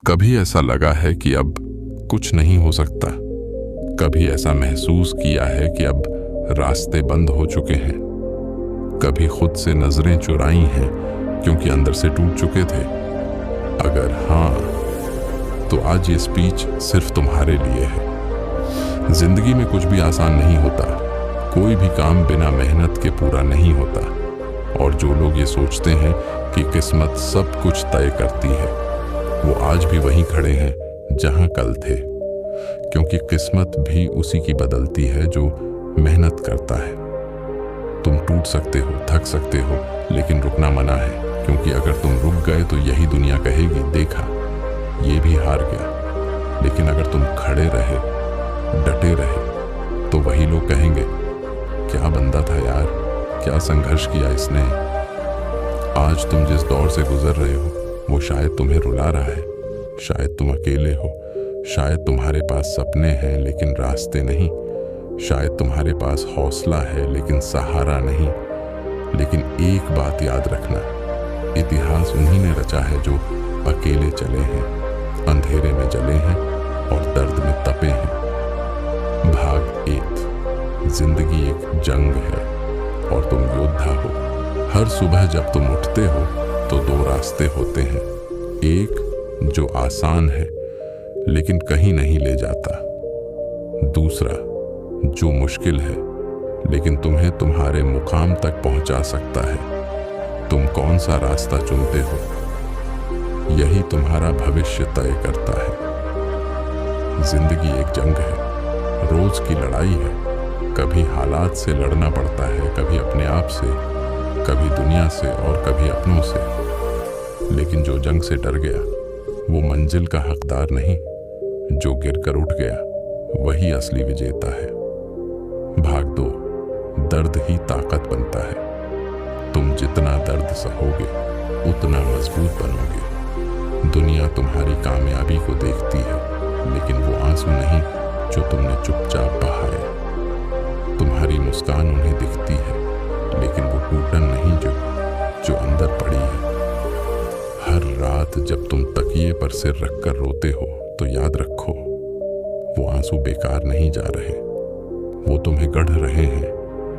कभी ऐसा लगा है कि अब कुछ नहीं हो सकता। कभी ऐसा महसूस किया है कि अब रास्ते बंद हो चुके हैं। कभी खुद से नजरें चुराई हैं क्योंकि अंदर से टूट चुके थे। अगर हाँ, तो आज ये स्पीच सिर्फ तुम्हारे लिए है। जिंदगी में कुछ भी आसान नहीं होता। कोई भी काम बिना मेहनत के पूरा नहीं होता। और जो लोग ये सोचते हैं कि किस्मत सब कुछ तय करती है, वो आज भी वहीं खड़े हैं जहां कल थे। क्योंकि किस्मत भी उसी की बदलती है जो मेहनत करता है। तुम टूट सकते हो, थक सकते हो, लेकिन रुकना मना है। क्योंकि अगर तुम रुक गए तो यही दुनिया कहेगी, देखा, ये भी हार गया। लेकिन अगर तुम खड़े रहे, डटे रहे, तो वही लोग कहेंगे, क्या बंदा था यार, क्या संघर्ष किया इसने। आज तुम जिस दौर से गुजर रहे हो वो शायद तुम्हें रुला रहा है। शायद तुम अकेले हो। शायद तुम्हारे पास सपने हैं लेकिन रास्ते नहीं। शायद तुम्हारे पास हौसला है लेकिन सहारा नहीं। लेकिन एक बात याद रखना, इतिहास उन्हीं ने रचा है जो अकेले चले हैं, अंधेरे में जले हैं और दर्द में तपे हैं। भाग 1। जिंदगी एक जंग है और तुम योद्धा हो। हर सुबह जब तुम उठते हो तो 2 रास्ते होते हैं। एक जो आसान है लेकिन कहीं नहीं ले जाता। दूसरा जो मुश्किल है लेकिन तुम्हें तुम्हारे मुकाम तक पहुंचा सकता है। तुम कौन सा रास्ता चुनते हो, यही तुम्हारा भविष्य तय करता है। जिंदगी एक जंग है, रोज की लड़ाई है। कभी हालात से लड़ना पड़ता है, कभी अपने आप से, कभी दुनिया से और कभी अपनों से। लेकिन जो जंग से डर गया वो मंजिल का हकदार नहीं। जो गिरकर उठ गया वही असली विजेता है। भाग 2। दर्द ही ताकत बनता है। तुम जितना दर्द सहोगे उतना मजबूत बनोगे। दुनिया तुम्हारी कामयाबी को देखती है लेकिन वो आंसू नहीं जो तुमने चुपचाप बहाए। तुम्हारी मुस्कान उन्हें दिखती है लेकिन वो टूटन नहीं जो अंदर पड़ी है। हर रात जब तुम तकिए पर सिर रखकर रोते हो तो याद रखो, वो आंसू बेकार नहीं जा रहे। वो तुम्हें गढ़ रहे हैं,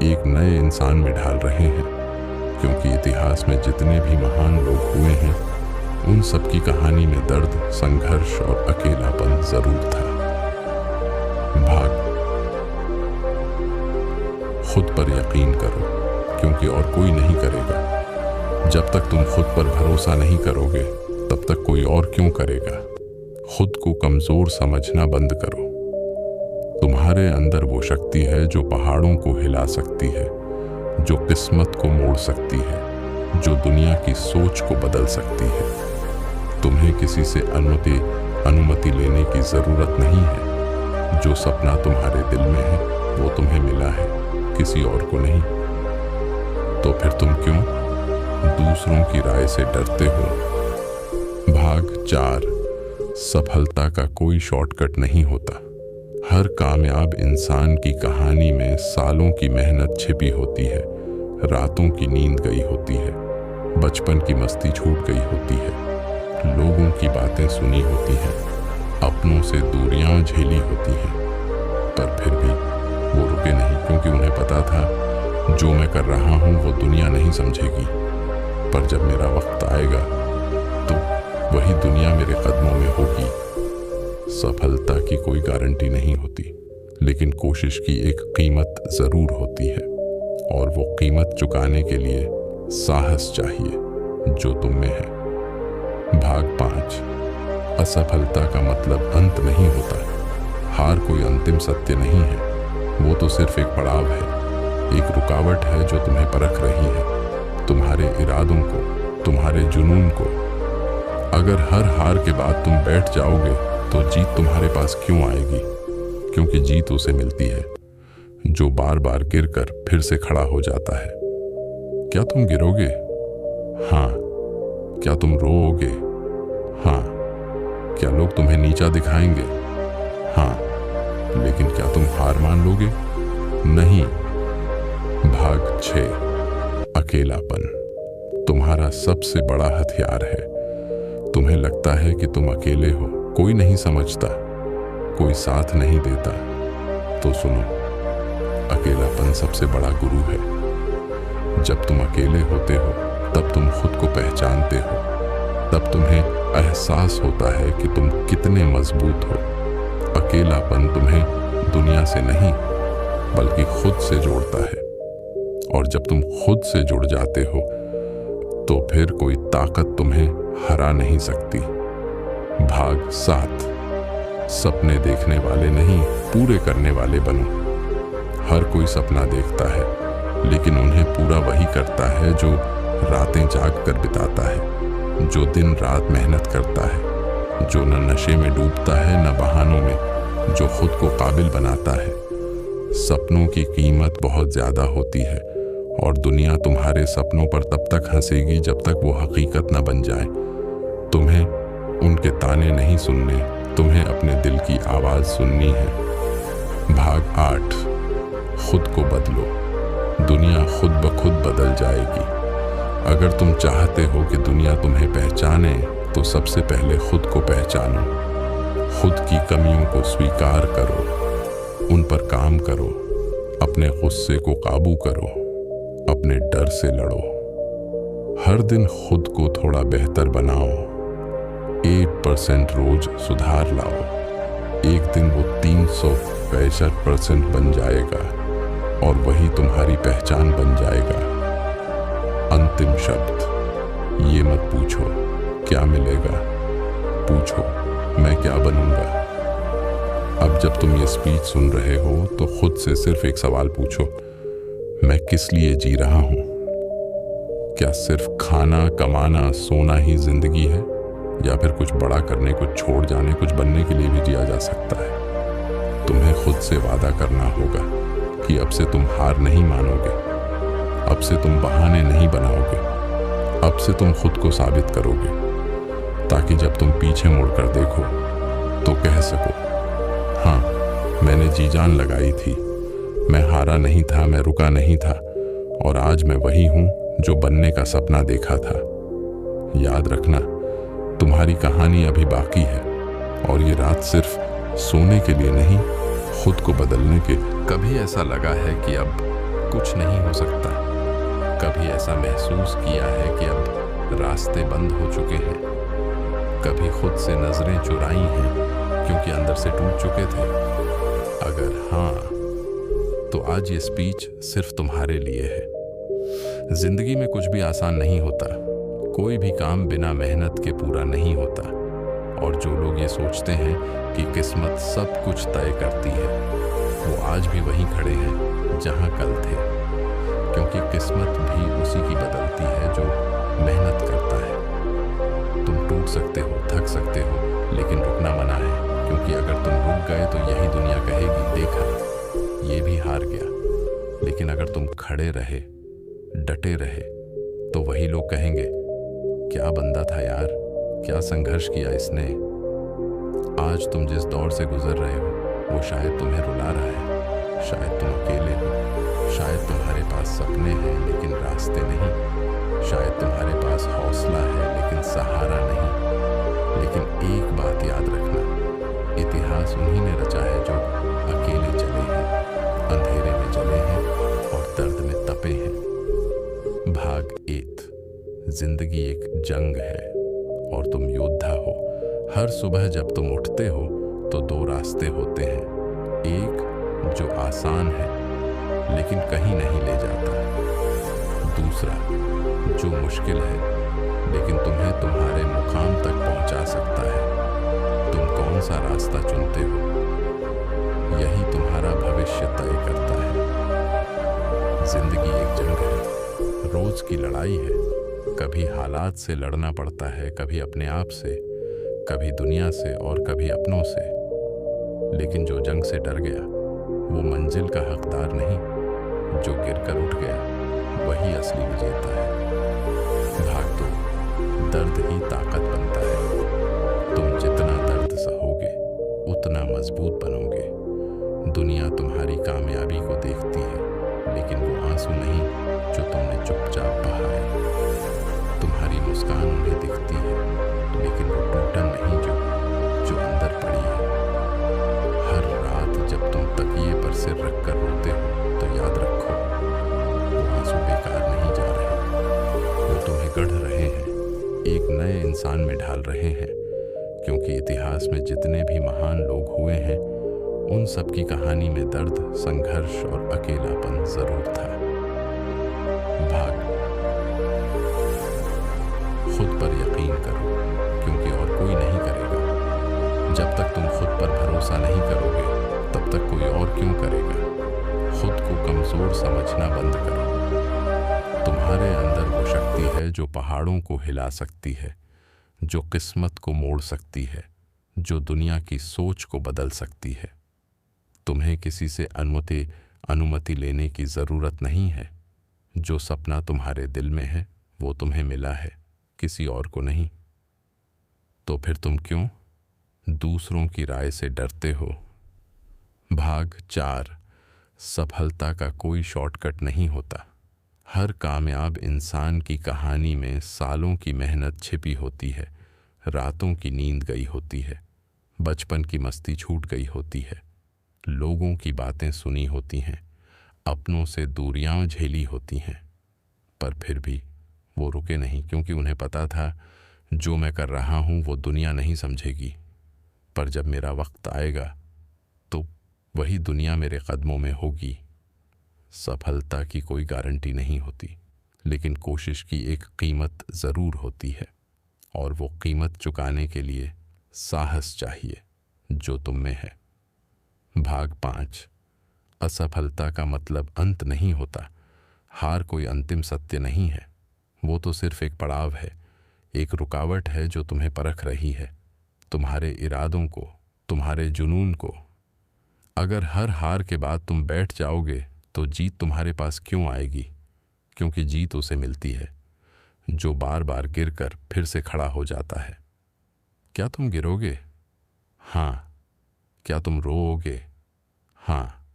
एक नए इंसान में ढाल रहे हैं। क्योंकि इतिहास में जितने भी महान लोग हुए हैं उन सब की कहानी में दर्द, संघर्ष और अकेलापन जरूर था। भाग। खुद पर यकीन करो क्योंकि और कोई नहीं करेगा। जब तक तुम खुद पर भरोसा नहीं करोगे तब तक कोई और क्यों करेगा। खुद को कमजोर समझना बंद करो। तुम्हारे अंदर वो शक्ति है जो पहाड़ों को हिला सकती है, जो किस्मत को मोड़ सकती है, जो दुनिया की सोच को बदल सकती है। तुम्हें किसी से अनुमति लेने की जरूरत नहीं है। जो सपना तुम्हारे दिल में है वो तुम्हें मिला है, किसी और को नहीं। तो फिर तुम क्यों दूसरों की राय से डरते हो। भाग 4। सफलता का कोई शॉर्टकट नहीं होता। हर कामयाब इंसान की कहानी में सालों की मेहनत छिपी होती है, रातों की नींद गई होती है, बचपन की मस्ती छूट गई होती है, लोगों की बातें सुनी होती हैं, अपनों से दूरियां झेली होती हैं। पर फिर भी वो रुके नहीं क्योंकि उन्हें पता था जो मैं कर रहा हूं वो दुनिया नहीं समझेगी। पर जब मेरा वक्त आएगा तो वही दुनिया मेरे कदमों में होगी। सफलता की कोई गारंटी नहीं होती लेकिन कोशिश की एक कीमत जरूर होती है और वो कीमत चुकाने के लिए साहस चाहिए जो तुम में है। भाग 5। असफलता का मतलब अंत नहीं होता। हार कोई अंतिम सत्य नहीं है, वो तो सिर्फ एक पड़ाव है, एक रुकावट है जो तुम्हें परख रही है, तुम्हारे इरादों को, तुम्हारे जुनून को। अगर हर हार के बाद तुम बैठ जाओगे तो जीत तुम्हारे पास क्यों आएगी। क्योंकि जीत उसे मिलती है जो बार बार गिरकर फिर से खड़ा हो जाता है। क्या तुम गिरोगे? हाँ। क्या तुम रोओगे? हाँ। क्या लोग तुम्हें नीचा दिखाएंगे? हाँ। लेकिन क्या तुम हार मान लोगे? नहीं। भाग 6। अकेलापन तुम्हारा सबसे बड़ा हथियार है। तुम तुम्हें लगता है कि तुम अकेले हो, कोई नहीं समझता, कोई साथ नहीं देता, तो सुनो, अकेलापन सबसे बड़ा गुरु है। जब तुम अकेले होते हो तब तुम खुद को पहचानते हो, तब तुम्हें एहसास होता है कि तुम कितने मजबूत हो। अकेलापन तुम्हें दुनिया से नहीं बल्कि खुद से जोड़ता है, और जब तुम खुद से जुड़ जाते हो तो फिर कोई ताकत तुम्हें हरा नहीं सकती। भाग 7। सपने देखने वाले नहीं, पूरे करने वाले बनो। हर कोई सपना देखता है, लेकिन उन्हें पूरा वही करता है जो रातें जाग कर बिताता है, जो दिन रात मेहनत करता है, जो न नशे में डूबता है न बहानों में, जो खुद को काबिल बनाता है। सपनों की कीमत बहुत ज्यादा होती है, और दुनिया तुम्हारे सपनों पर तब तक हंसेगी जब तक वो हकीकत न बन जाए। तुम्हें उनके ताने नहीं सुनने, तुम्हें अपने दिल की आवाज सुननी है। भाग 8। खुद को बदलो, दुनिया खुद ब खुद बदल जाएगी। अगर तुम चाहते हो कि दुनिया तुम्हें पहचाने तो सबसे पहले खुद को पहचानो। खुद की कमियों को स्वीकार करो, उन पर काम करो, अपने गुस्से को काबू करो, अपने डर से लड़ो। हर दिन खुद को थोड़ा बेहतर बनाओ, 1% रोज सुधार लाओ। एक दिन वो 365% बन जाएगा, और वही तुम्हारी पहचान बन जाएगा। अंतिम शब्द, ये मत पूछो क्या मिलेगा, पूछो मैं क्या बनूंगा। अब जब तुम ये स्पीच सुन रहे हो तो खुद से सिर्फ एक सवाल पूछो, मैं किस लिए जी रहा हूं? क्या सिर्फ खाना, कमाना, सोना ही जिंदगी है, या फिर कुछ बड़ा करने, कुछ छोड़ जाने, कुछ बनने के लिए भी जिया जा सकता है? तुम्हें खुद से वादा करना होगा कि अब से तुम हार नहीं मानोगे, अब से तुम बहाने नहीं बनाओगे, अब से तुम खुद को साबित करोगे, ताकि जब तुम पीछे मुड़कर देखो तो कह सको, हाँ मैंने जी जान लगाई थी, मैं हारा नहीं था, मैं रुका नहीं था, और आज मैं वही हूं जो बनने का सपना देखा था। याद रखना, तुम्हारी कहानी अभी बाकी है, और ये रात सिर्फ सोने के लिए नहीं, खुद को बदलने के। कभी ऐसा लगा है कि अब कुछ नहीं हो सकता? कभी ऐसा महसूस किया है कि अब रास्ते बंद हो चुके हैं? कभी खुद से नजरें चुराई हैं क्योंकि अंदर से टूट चुके थे? अगर हाँ, तो आज ये स्पीच सिर्फ तुम्हारे लिए है। जिंदगी में कुछ भी आसान नहीं होता, कोई भी काम बिना मेहनत के पूरा नहीं होता, और जो लोग ये सोचते हैं कि किस्मत सब कुछ तय करती है, वो आज भी वहीं खड़े हैं जहां कल थे, क्योंकि किस्मत भी उसी की बदलती है जो मेहनत करता है। तुम टूट सकते हो, थक सकते हो, लेकिन रुकना मना है, क्योंकि अगर तुम रुक गए तो यही दुनिया कहेगी, देखा ये भी हार गया। लेकिन अगर तुम खड़े रहे, डटे रहे, तो वही लोग कहेंगे, क्या बंदा था यार, क्या संघर्ष किया इसने। आज तुम जिस दौर से गुजर रहे हो वो शायद तुम्हें रुला रहा है, शायद तुम अकेले हो, शायद तुम्हारे पास सपने हैं लेकिन रास्ते नहीं, शायद तुम्हारे पास हौसला है लेकिन सहारा नहीं। लेकिन एक बात याद रखना, इतिहास उन्हीं ने रचा है जो अकेले चले हैं, अंधेरे में जले हैं और दर्द में तपे हैं। भाग 8। जिंदगी एक जंग है और तुम योद्धा हो। हर सुबह जब तुम उठते हो तो 2 रास्ते होते हैं, एक जो आसान है लेकिन कहीं नहीं ले जाता, दूसरा जो मुश्किल है लेकिन तुम्हें तुम्हारे मुकाम तक पहुंचा सकता है। तुम कौन सा रास्ता चुनते हो, यही तुम्हारा भविष्य तय करता है। जिंदगी एक जंग है, रोज की लड़ाई है। कभी हालात से लड़ना पड़ता है, कभी अपने आप से, कभी दुनिया से और कभी अपनों से। लेकिन जो जंग से डर गया वो मंजिल का हकदार नहीं, जो गिरकर उठ गया वही असली विजेता है। भाग 2। दर्द ही ताकत बनता है। तुम जितना दर्द सहोगे उतना मजबूत बनोगे। दुनिया तुम्हारी कामयाबी को देखती है, लेकिन वो आंसू नहीं जो तुमने चुपचाप बहाए। तुम्हारी मुस्कान उन्हें दिखती है, लेकिन वो नए इंसान में ढाल रहे हैं, क्योंकि इतिहास में जितने भी महान लोग हुए हैं उन सब की कहानी में दर्द, संघर्ष और अकेलापन जरूर था। भाग, खुद पर यकीन करो, क्योंकि और कोई नहीं करेगा। जब तक तुम खुद पर भरोसा नहीं करोगे तब तक कोई और क्यों करेगा। खुद को कमजोर समझना बंद करो। तुम्हारे अंदर वो शक्ति है जो पहाड़ों को हिला सकती है, जो किस्मत को मोड़ सकती है, जो दुनिया की सोच को बदल सकती है। तुम्हें किसी से अनुमति लेने की जरूरत नहीं है। जो सपना तुम्हारे दिल में है वो तुम्हें मिला है, किसी और को नहीं। तो फिर तुम क्यों दूसरों की राय से डरते हो। भाग 4, सफलता का कोई शॉर्टकट नहीं होता। हर कामयाब इंसान की कहानी में सालों की मेहनत छिपी होती है, रातों की नींद गई होती है, बचपन की मस्ती छूट गई होती है, लोगों की बातें सुनी होती हैं, अपनों से दूरियां झेली होती हैं। पर फिर भी वो रुके नहीं, क्योंकि उन्हें पता था जो मैं कर रहा हूं वो दुनिया नहीं समझेगी, पर जब मेरा वक्त आएगा तो वही दुनिया मेरे कदमों में होगी। सफलता की कोई गारंटी नहीं होती, लेकिन कोशिश की एक कीमत ज़रूर होती है, और वो कीमत चुकाने के लिए साहस चाहिए जो तुम में है। भाग 5, असफलता का मतलब अंत नहीं होता। हार कोई अंतिम सत्य नहीं है, वो तो सिर्फ एक पड़ाव है, एक रुकावट है जो तुम्हें परख रही है, तुम्हारे इरादों को, तुम्हारे जुनून को। अगर हर हार के बाद तुम बैठ जाओगे तो जीत तुम्हारे पास क्यों आएगी, क्योंकि जीत उसे मिलती है जो बार बार गिरकर फिर से खड़ा हो जाता है। क्या तुम गिरोगे? हाँ। क्या तुम रोओगे? हाँ।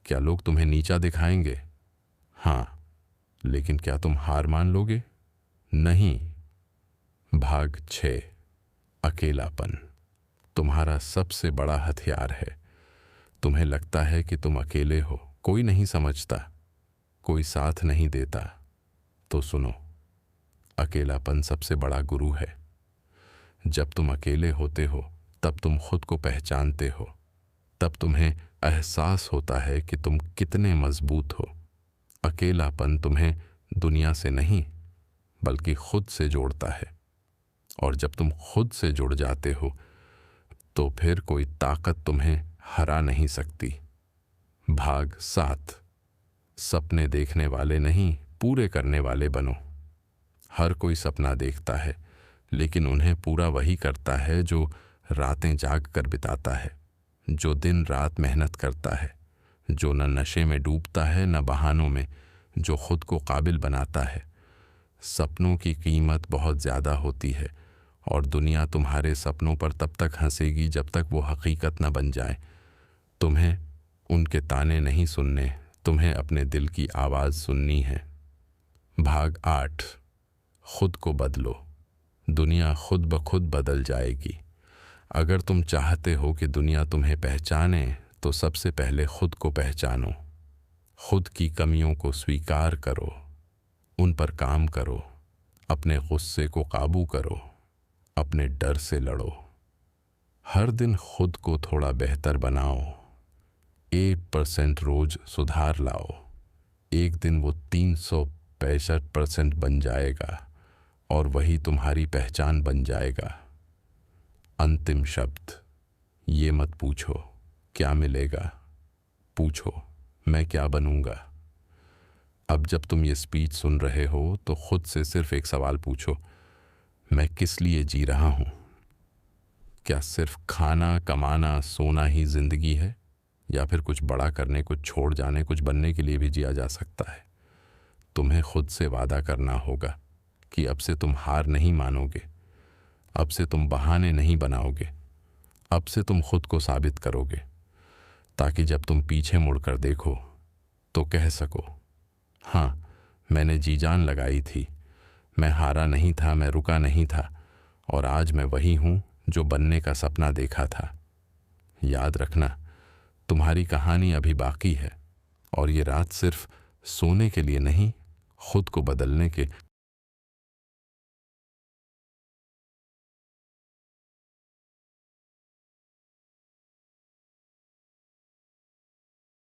क्या लोग तुम्हें नीचा दिखाएंगे? हाँ। लेकिन क्या तुम हार मान लोगे? नहीं। भाग 6, अकेलापन तुम्हारा सबसे बड़ा हथियार है। तुम्हें लगता है कि तुम अकेले हो, कोई नहीं समझता, कोई साथ नहीं देता। तो सुनो, अकेलापन सबसे बड़ा गुरु है। जब तुम अकेले होते हो तब तुम खुद को पहचानते हो, तब तुम्हें एहसास होता है कि तुम कितने मजबूत हो। अकेलापन तुम्हें दुनिया से नहीं बल्कि खुद से जोड़ता है, और जब तुम खुद से जुड़ जाते हो तो फिर कोई ताकत तुम्हें हरा नहीं सकती। भाग 7, सपने देखने वाले नहीं पूरे करने वाले बनो। हर कोई सपना देखता है, लेकिन उन्हें पूरा वही करता है जो रातें जाग कर बिताता है, जो दिन रात मेहनत करता है, जो न नशे में डूबता है न बहानों में, जो खुद को काबिल बनाता है। सपनों की कीमत बहुत ज़्यादा होती है, और दुनिया तुम्हारे सपनों पर तब तक हंसेगी जब तक वो हकीकत न बन जाए। तुम्हें उनके ताने नहीं सुनने, तुम्हें अपने दिल की आवाज़ सुननी है। भाग 8, खुद को बदलो। दुनिया खुद ब खुद बदल जाएगी। अगर तुम चाहते हो कि दुनिया तुम्हें पहचाने तो सबसे पहले खुद को पहचानो। खुद की कमियों को स्वीकार करो, उन पर काम करो, अपने गुस्से को काबू करो, अपने डर से लड़ो। हर दिन खुद को थोड़ा बेहतर बनाओ। 1% रोज सुधार लाओ। एक दिन वो 365% बन जाएगा, और वही तुम्हारी पहचान बन जाएगा। अंतिम शब्द, ये मत पूछो क्या मिलेगा, पूछो मैं क्या बनूंगा। अब जब तुम ये स्पीच सुन रहे हो तो खुद से सिर्फ एक सवाल पूछो, मैं किस लिए जी रहा हूं? क्या सिर्फ खाना, कमाना, सोना ही जिंदगी है, या फिर कुछ बड़ा करने, कुछ छोड़ जाने, कुछ बनने के लिए भी जिया जा सकता है? तुम्हें खुद से वादा करना होगा कि अब से तुम हार नहीं मानोगे, अब से तुम बहाने नहीं बनाओगे, अब से तुम खुद को साबित करोगे, ताकि जब तुम पीछे मुड़कर देखो तो कह सको, हाँ मैंने जी जान लगाई थी, मैं हारा नहीं था, मैं रुका नहीं था, और आज मैं वही हूं जो बनने का सपना देखा था। याद रखना, तुम्हारी कहानी अभी बाकी है, और ये रात सिर्फ सोने के लिए नहीं, खुद को बदलने के